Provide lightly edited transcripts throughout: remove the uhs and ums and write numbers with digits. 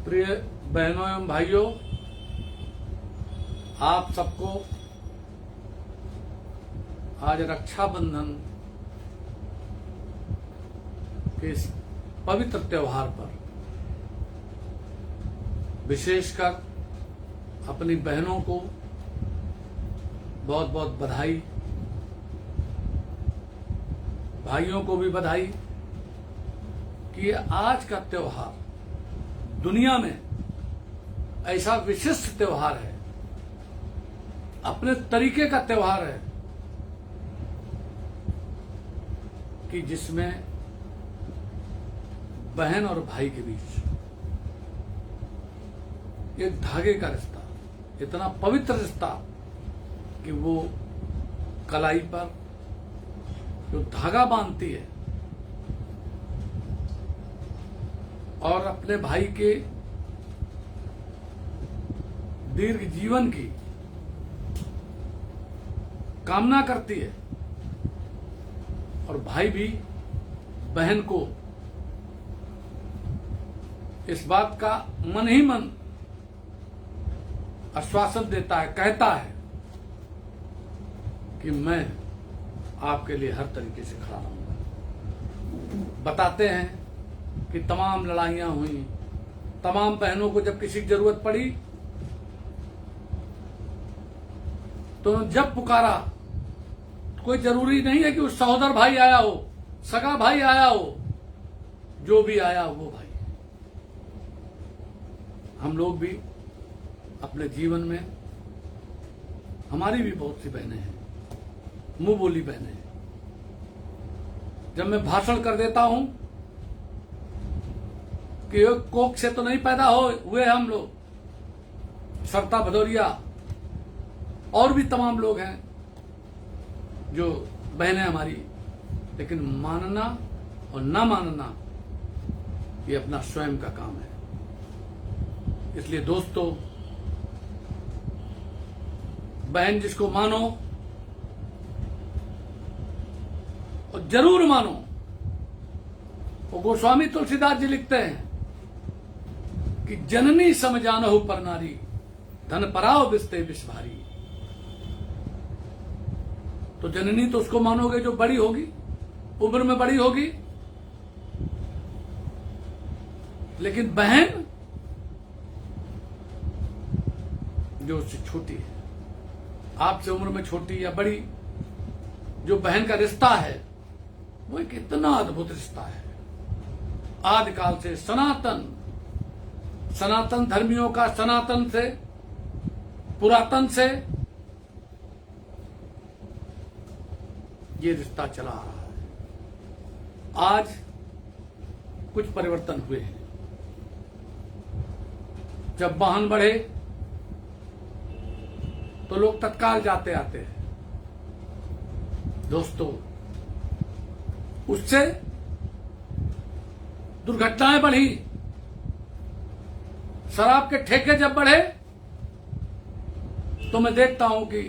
प्रिय बहनों एवं भाइयों, आप सबको आज रक्षाबंधन के इस पवित्र त्योहार पर विशेषकर अपनी बहनों को बहुत बहुत बधाई, भाइयों को भी बधाई कि ये आज का त्योहार दुनिया में ऐसा विशिष्ट त्योहार है, अपने तरीके का त्योहार है कि जिसमें बहन और भाई के बीच एक धागे का रिश्ता, इतना पवित्र रिश्ता कि वो कलाई पर जो धागा बांधती है और अपने भाई के दीर्घ जीवन की कामना करती है और भाई भी बहन को इस बात का मन ही मन आश्वासन देता है, कहता है कि मैं आपके लिए हर तरीके से खड़ा रहूंगा। बताते हैं कि तमाम लड़ाइयां हुई, तमाम बहनों को जब किसी की जरूरत पड़ी तो जब पुकारा, कोई जरूरी नहीं है कि उस सहोदर भाई आया हो, सगा भाई आया हो, जो भी आया वो भाई। हम लोग भी अपने जीवन में, हमारी भी बहुत सी बहनें हैं, मुंह बोली बहनें हैं। जब मैं भाषण कर देता हूं कि कोख से तो नहीं पैदा हुए हम लोग, सरता भदौरिया और भी तमाम लोग हैं जो बहनें हमारी, लेकिन मानना और ना मानना ये अपना स्वयं का काम है। इसलिए दोस्तों, बहन जिसको मानो और जरूर मानो, वो गोस्वामी तुलसीदास जी लिखते हैं कि जननी समझानहु पर नारी, धन पराव बिस्ते विष भारी। तो जननी तो उसको मानोगे जो बड़ी होगी, उम्र में बड़ी होगी, लेकिन बहन जो उससे छोटी है, आपसे उम्र में छोटी या बड़ी, जो बहन का रिश्ता है वो एक इतना अद्भुत रिश्ता है। आदिकाल से सनातन धर्मियों का, सनातन से, पुरातन से ये रिश्ता चला आ रहा है। आज कुछ परिवर्तन हुए हैं। जब वाहन बढ़े तो लोग तत्काल जाते आते हैं। दोस्तों, उससे दुर्घटनाएं बढ़ी। शराब के ठेके जब बढ़े तो मैं देखता हूं कि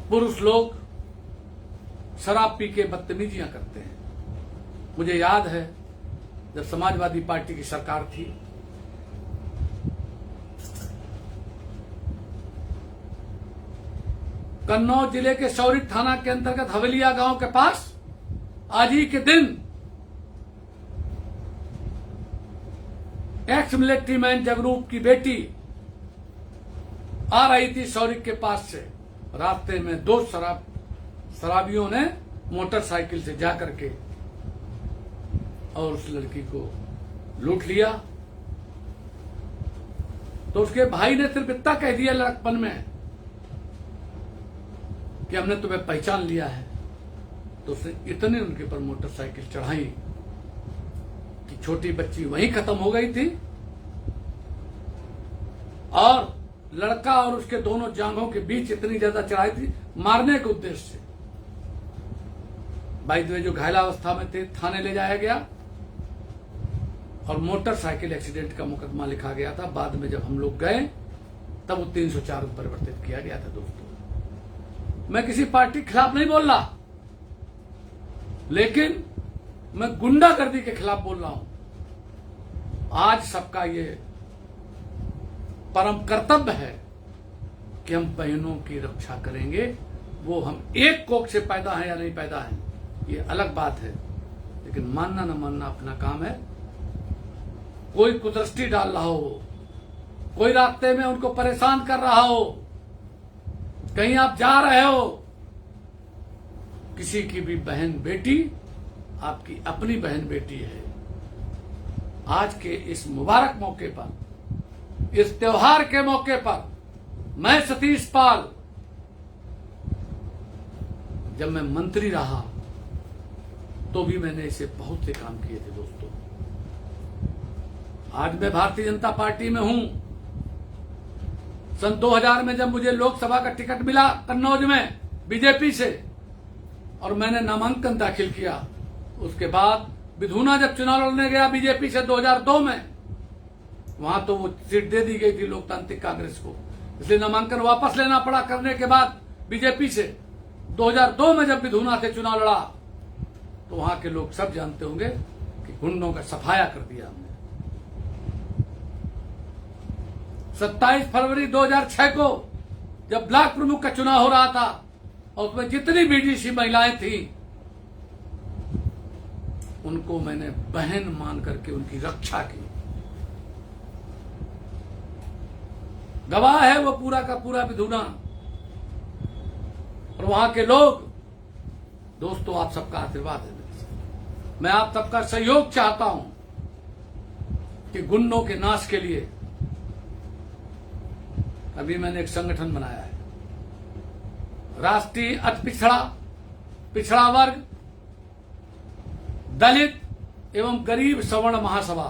पुरुष लोग शराब पी के बदतमीजियां करते हैं। मुझे याद है जब समाजवादी पार्टी की सरकार थी, कन्नौज जिले के शौरी थाना के अंतर्गत हवेलिया गांव के पास आज ही के दिन एक्स मिलिट्री मैन जगरूप की बेटी आ रही थी शौरिक के पास से। रास्ते में दो शराबियों ने मोटरसाइकिल से जाकर के और उस लड़की को लूट लिया। तो उसके भाई ने सिर्फ इतना कह दिया लड़कपन में कि हमने तुम्हें पहचान लिया है। तो उसने इतने उनके पर मोटरसाइकिल चढ़ाई कि छोटी बच्ची वहीं खत्म हो गई थी और लड़का और उसके दोनों जांघों के बीच इतनी ज्यादा चढ़ाई थी मारने के उद्देश्य से। भाई वे जो घायल अवस्था में थे, थाने ले जाया गया और मोटरसाइकिल एक्सीडेंट का मुकदमा लिखा गया था। बाद में जब हम लोग गए तब वो 304 में परिवर्तित किया गया था। दोस्तों, मैं किसी पार्टी के खिलाफ नहीं बोल रहा, लेकिन मैं गुंडागर्दी के खिलाफ बोल रहा हूं। आज सबका ये परम कर्तव्य है कि हम बहनों की रक्षा करेंगे। वो हम एक कोख से पैदा हैं या नहीं पैदा हैं, ये अलग बात है, लेकिन मानना न मानना अपना काम है। कोई कुदृष्टि डाल रहा हो, कोई रास्ते में उनको परेशान कर रहा हो, कहीं आप जा रहे हो, किसी की भी बहन बेटी आपकी अपनी बहन बेटी है। आज के इस मुबारक मौके पर, इस त्योहार के मौके पर, मैं सतीश पाल, जब मैं मंत्री रहा तो भी मैंने ऐसे बहुत से काम किए थे दोस्तों। आज मैं भारतीय जनता पार्टी में हूं। सन 2000 में जब मुझे लोकसभा का टिकट मिला कन्नौज में बीजेपी से, और मैंने नामांकन दाखिल किया, उसके बाद विधूना जब चुनाव लड़ने गया बीजेपी से 2002 में, वहां तो वो सीट दे दी गई थी लोकतांत्रिक कांग्रेस को, इसलिए नामांकन वापस लेना पड़ा करने के बाद बीजेपी से। 2002 में जब विधूना से चुनाव लड़ा तो वहां के लोग सब जानते होंगे कि गुंडों का सफाया कर दिया हमने। 27 फरवरी 2006 को जब ब्लॉक प्रमुख का चुनाव हो रहा था और उसमें जितनी बीडीसी महिलाएं थी उनको मैंने बहन मान करके उनकी रक्षा की। गवाह है वो पूरा का पूरा विधूना और वहां के लोग। दोस्तों, आप सबका आशीर्वाद है मेरे साथ। मैं आप सबका सहयोग चाहता हूं कि गुंडों के नाश के लिए अभी मैंने एक संगठन बनाया है, राष्ट्रीय अति पिछड़ा वर्ग, दलित एवं गरीब सवर्ण महासभा,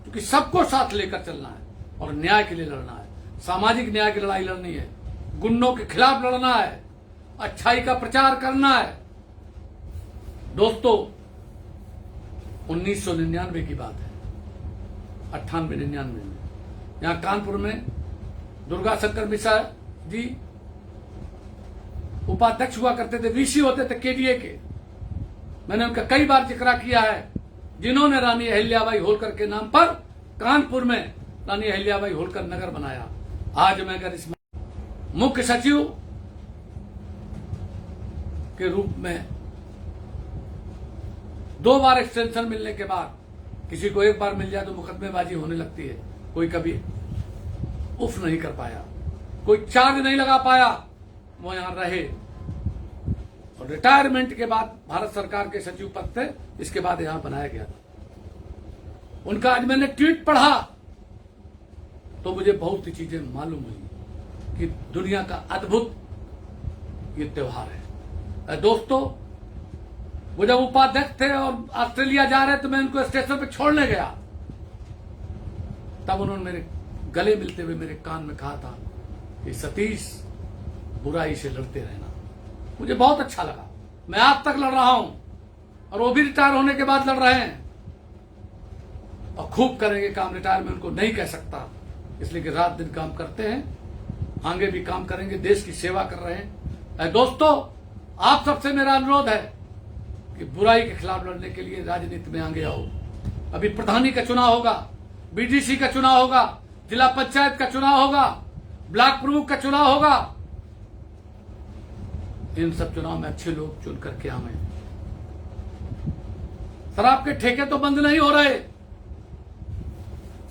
क्योंकि सबको साथ लेकर चलना है और न्याय के लिए लड़ना है। सामाजिक न्याय की लड़ाई लड़नी है, गुंडों के खिलाफ लड़ना है, अच्छाई का प्रचार करना है। दोस्तों, 1999 की बात है, 98-99 में यहां कानपुर में दुर्गा शंकर मिश्रा जी उपाध्यक्ष हुआ करते थे, वीसी होते थे केडीए के। मैंने उनका कई बार जिक्र किया है, जिन्होंने रानी अहिल्याबाई होलकर के नाम पर कानपुर में रानी अहिल्याबाई होलकर नगर बनाया। आज मैं अगर इस मुख्य सचिव के रूप में 2 बार एक्सटेंशन मिलने के बाद, किसी को एक बार मिल जाए तो मुकदमेबाजी होने लगती है, कोई कभी उफ नहीं कर पाया, कोई चार्ज नहीं लगा पाया, वो यहां रहे। और रिटायरमेंट के बाद भारत सरकार के सचिव पद थे, इसके बाद यहां बनाया गया था। उनका आज मैंने ट्वीट पढ़ा तो मुझे बहुत सी चीजें मालूम हुई कि दुनिया का अद्भुत ये त्योहार है। दोस्तों, वो जब उपाध्यक्ष थे और ऑस्ट्रेलिया जा रहे तो मैं उनको स्टेशन पे छोड़ने गया, तब उन्होंने मेरे गले मिलते हुए मेरे कान में कहा था कि सतीश, बुराई से लड़ते रहना। मुझे बहुत अच्छा लगा। मैं आज तक लड़ रहा हूं और वो भी रिटायर होने के बाद लड़ रहे हैं और खूब करेंगे काम। रिटायर में उनको नहीं कह सकता, इसलिए कि रात दिन काम करते हैं, आगे भी काम करेंगे, देश की सेवा कर रहे हैं। दोस्तों, आप सबसे मेरा अनुरोध है कि बुराई के खिलाफ लड़ने के लिए राजनीति में आगे आओ। अभी प्रधानी का चुनाव होगा, बीडीसी का चुनाव होगा, जिला पंचायत का चुनाव होगा, ब्लॉक प्रमुख का चुनाव होगा। इन सब चुनाव में अच्छे लोग चुन करके आवे। शराब के ठेके तो बंद नहीं हो रहे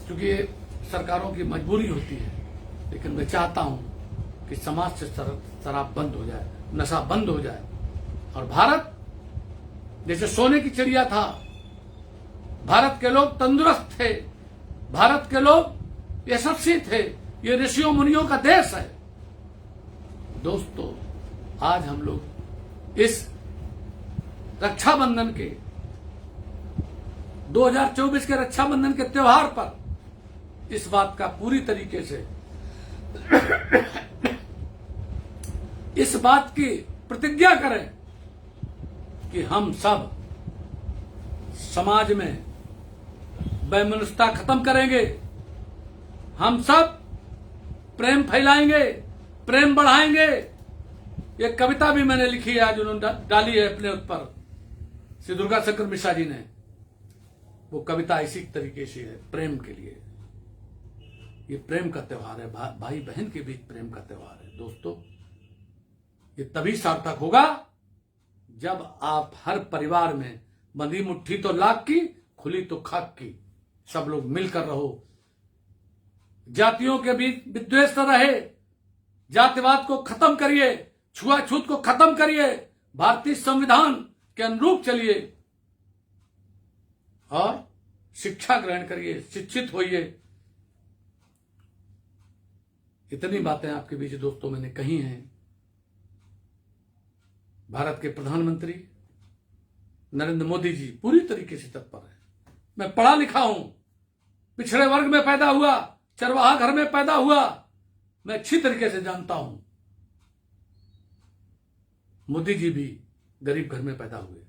क्योंकि ये सरकारों की मजबूरी होती है, लेकिन मैं चाहता हूं कि समाज से शराब बंद हो जाए, नशा बंद हो जाए और भारत जैसे सोने की चिड़िया था, भारत के लोग तंदुरुस्त थे, भारत के लोग यशस्वी थे, ये ऋषियों मुनियों का देश है। दोस्तों, आज हम लोग इस रक्षाबंधन के 2024 के रक्षाबंधन के त्योहार पर इस बात का पूरी तरीके से इस बात की प्रतिज्ञा करें कि हम सब समाज में वैमनस्यता खत्म करेंगे, हम सब प्रेम फैलाएंगे, प्रेम बढ़ाएंगे। ये कविता भी मैंने लिखी है, आज उन्होंने डाली है अपने उस पर, श्री दुर्गा शंकर मिश्रा जी ने। वो कविता इसी तरीके से है, प्रेम के लिए। ये प्रेम का त्योहार है, भाई बहन के बीच प्रेम का त्योहार है। दोस्तों, ये तभी सार्थक होगा जब आप हर परिवार में बंधी मुट्ठी तो लाख की, खुली तो खाक की, सब लोग मिलकर रहो। जातियों के बीच विद्वेष न रहे, जातिवाद को खत्म करिए, छुआछूत को खत्म करिए, भारतीय संविधान के अनुरूप चलिए और शिक्षा ग्रहण करिए, शिक्षित होइए। इतनी बातें आपके बीच दोस्तों मैंने कही हैं। भारत के प्रधानमंत्री नरेंद्र मोदी जी पूरी तरीके से तत्पर हैं। मैं पढ़ा लिखा हूं, पिछड़े वर्ग में पैदा हुआ, चरवाहा घर में पैदा हुआ, मैं अच्छी तरीके से जानता हूं। मोदी जी भी गरीब घर में पैदा हुए,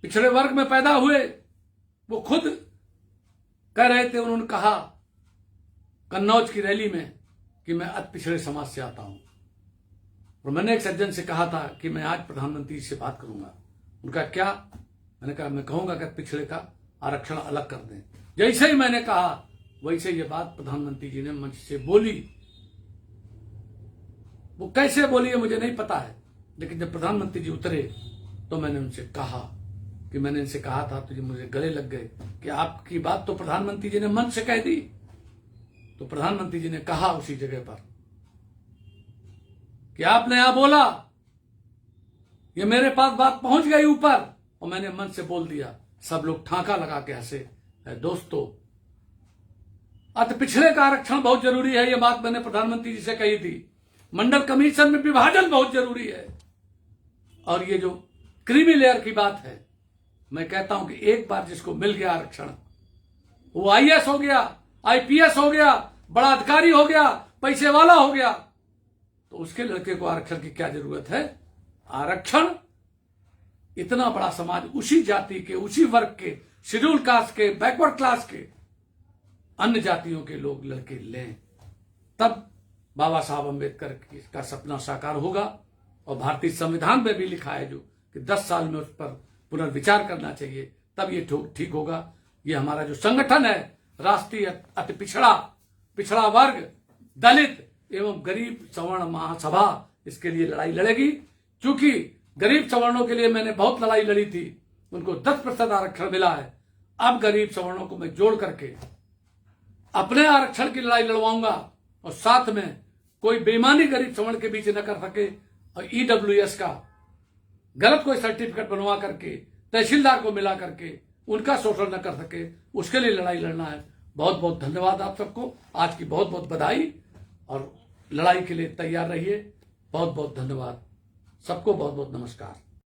पिछड़े वर्ग में पैदा हुए। वो खुद कह रहे थे, उन्होंने कहा कन्नौज की रैली में कि मैं अति पिछड़े समाज से आता हूं। और मैंने एक सज्जन से कहा था कि मैं आज प्रधानमंत्री से बात करूंगा। उनका क्या? मैंने कहा मैं कहूंगा कि पिछड़े का आरक्षण अलग कर दें। जैसे ही मैंने कहा वैसे ये बात प्रधानमंत्री जी ने मंच से बोली। वो कैसे बोली है मुझे नहीं पता है, लेकिन जब प्रधानमंत्री जी उतरे तो मैंने उनसे कहा कि मैंने इनसे कहा था तो मुझे गले लग गए कि आपकी बात तो प्रधानमंत्री जी ने मंच से कह दी। तो प्रधानमंत्री जी ने कहा उसी जगह पर कि आपने यहां बोला, ये मेरे पास बात पहुंच गई ऊपर और मैंने मन से बोल दिया। सब लोग ठाका लगा के हंसे। दोस्तों, अति पिछड़े का आरक्षण बहुत जरूरी है, ये बात मैंने प्रधानमंत्री जी से कही थी। मंडल कमीशन में विभाजन बहुत जरूरी है। और ये जो क्रीमी लेयर की बात है, मैं कहता हूं कि एक बार जिसको मिल गया आरक्षण, वो आईएएस हो गया, आईपीएस हो गया, बड़ा अधिकारी हो गया, पैसे वाला हो गया, तो उसके लड़के को आरक्षण की क्या जरूरत है? आरक्षण इतना बड़ा समाज, उसी जाति के, उसी वर्ग के, शेड्यूल कास्ट के, बैकवर्ड क्लास के, अन्य जातियों के लोग लड़के लें, तब बाबा साहब अम्बेडकर का सपना साकार होगा। और भारतीय संविधान में भी लिखा है जो कि 10 साल में उस पर पुनर्विचार करना चाहिए, तब ये ठीक होगा। ये हमारा जो संगठन है, राष्ट्रीय अति पिछड़ा वर्ग, दलित एवं गरीब सवर्ण महासभा, इसके लिए लड़ाई लड़ेगी। क्योंकि गरीब सवर्णों के लिए मैंने बहुत लड़ाई लड़ी थी, उनको 10% आरक्षण मिला है। अब गरीब सवर्णों को मैं जोड़ करके अपने आरक्षण की लड़ाई लड़वाऊंगा और साथ में कोई बेईमानी गरीब सवर्ण के बीच न कर सके। और ईडब्ल्यूएस का गलत कोई सर्टिफिकेट बनवा करके तहसीलदार को मिला करके उनका शोषण न कर सके, उसके लिए लड़ाई लड़ना है। बहुत बहुत धन्यवाद आप सबको, आज की बहुत बहुत बधाई और लड़ाई के लिए तैयार रहिए। बहुत बहुत धन्यवाद सबको, बहुत बहुत नमस्कार।